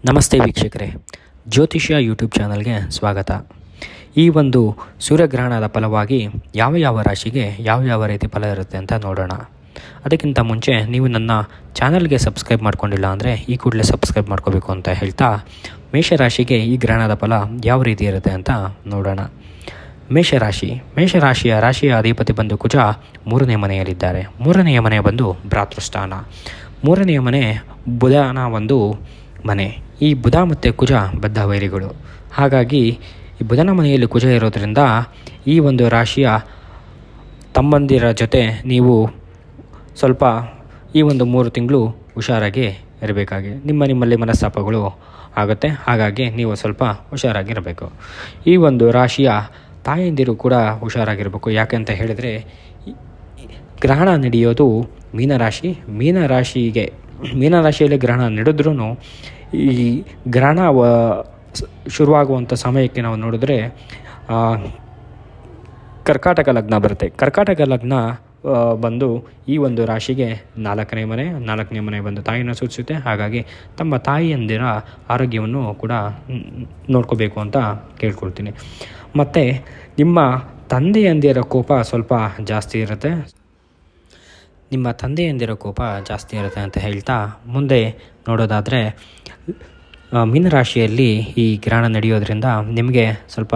ನಮಸ್ತೆ ವೀಕ್ಷಕರೇ, ಜ್ಯೋತಿಷ್ಯ ಯೂಟ್ಯೂಬ್ ಚಾನಲ್ಗೆ ಸ್ವಾಗತ. ಈ ಒಂದು ಸೂರ್ಯಗ್ರಹಣದ ಫಲವಾಗಿ ಯಾವ ರಾಶಿಗೆ ಯಾವ ರೀತಿ ಫಲ ಇರುತ್ತೆ ಅಂತ ನೋಡೋಣ. ಅದಕ್ಕಿಂತ ಮುಂಚೆ ನೀವು ನನ್ನ ಚಾನಲ್ಗೆ ಸಬ್ಸ್ಕ್ರೈಬ್ ಮಾಡ್ಕೊಂಡಿಲ್ಲ ಅಂದರೆ ಈ ಕೂಡಲೇ ಸಬ್ಸ್ಕ್ರೈಬ್ ಮಾಡ್ಕೋಬೇಕು ಅಂತ ಹೇಳ್ತಾ, ಮೇಷರಾಶಿಗೆ ಈ ಗ್ರಹಣದ ಫಲ ಯಾವ ರೀತಿ ಇರುತ್ತೆ ಅಂತ ನೋಡೋಣ. ಮೇಷರಾಶಿಯ ಅಧಿಪತಿ ಬಂದು ಕುಜ 3ನೇ ಮನೆಯಲ್ಲಿದ್ದಾರೆ. 3ನೇ ಮನೆ ಬಂದು ಭ್ರಾತೃಸ್ಥಾನ. 3ನೇ ಮನೆ ಬುಧನ ಒಂದು ಮನೆ. ಈ ಬುಧ ಮತ್ತು ಕುಜ ಬದ್ಧ ವೈರಿಗಳು. ಹಾಗಾಗಿ ಈ ಬುಧನ ಮನೆಯಲ್ಲಿ ಕುಜ ಇರೋದರಿಂದ ಈ ಒಂದು ರಾಶಿಯ ತಮ್ಮಂದಿರ ಜೊತೆ ನೀವು ಸ್ವಲ್ಪ ಈ ಒಂದು 3 ತಿಂಗಳು ಹುಷಾರಾಗಿ ಇರಬೇಕಾಗಿ ನಿಮ್ಮಲ್ಲಿ ಮನಸ್ತಾಪಗಳು ಆಗುತ್ತೆ. ಹಾಗಾಗಿ ನೀವು ಸ್ವಲ್ಪ ಹುಷಾರಾಗಿರಬೇಕು. ಈ ಒಂದು ರಾಶಿಯ ತಾಯಂದಿರು ಕೂಡ ಹುಷಾರಾಗಿರಬೇಕು. ಯಾಕೆಂತ ಹೇಳಿದರೆ ಗ್ರಹಣ ನಡೆಯೋದು ಮೀನರಾಶಿಯಲ್ಲಿ ಗ್ರಹಣ ನಡೆದ್ರೂ ಈ ಗ್ರಹಣ ಶುರುವಾಗುವಂಥ ಸಮಯಕ್ಕೆ ನಾವು ನೋಡಿದ್ರೆ ಕರ್ಕಾಟಕ ಲಗ್ನ ಬರುತ್ತೆ. ಕರ್ಕಾಟಕ ಲಗ್ನ ಬಂದು ಈ ಒಂದು ರಾಶಿಗೆ 4ನೇ ಮನೆ ಬಂದು ತಾಯಿಯನ್ನು ಸೂಚಿಸುತ್ತೆ. ಹಾಗಾಗಿ ತಮ್ಮ ತಾಯಿಯಂದಿರ ಆರೋಗ್ಯವನ್ನು ಕೂಡ ನೋಡ್ಕೋಬೇಕು ಅಂತ ಕೇಳ್ಕೊಳ್ತೀನಿ. ಮತ್ತು ನಿಮ್ಮ ತಂದೆಯಂದಿರ ಕೋಪ ಸ್ವಲ್ಪ ಜಾಸ್ತಿ ಇರುತ್ತೆ ಅಂತ ಹೇಳ್ತಾ ಮುಂದೆ ನೋಡೋದಾದರೆ, ಮೀನರಾಶಿಯಲ್ಲಿ ಈ ಗ್ರಹಣ ನಡೆಯೋದ್ರಿಂದ ನಿಮಗೆ ಸ್ವಲ್ಪ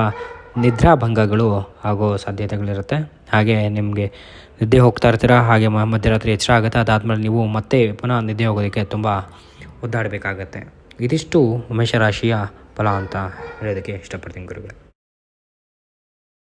ನಿದ್ರಾಭಂಗಗಳು ಆಗೋ ಸಾಧ್ಯತೆಗಳಿರುತ್ತೆ. ಹಾಗೆ ನಿಮಗೆ ನಿದ್ದೆ ಹೋಗ್ತಾ ಇರ್ತೀರ, ಹಾಗೆ ಮಧ್ಯರಾತ್ರಿ ಎಚ್ಚರ ಆಗುತ್ತೆ. ಅದಾದಮೇಲೆ ನೀವು ಮತ್ತೆ ಪುನಃ ನಿದ್ದೆ ಹೋಗೋದಕ್ಕೆ ತುಂಬ ಒದ್ದಾಡಬೇಕಾಗತ್ತೆ. ಇದಿಷ್ಟು ಮೇಷರಾಶಿಯ ಫಲ ಅಂತ ಹೇಳೋದಕ್ಕೆ ಇಷ್ಟಪಡ್ತೀನಿ ಗುರುಗಳೇ.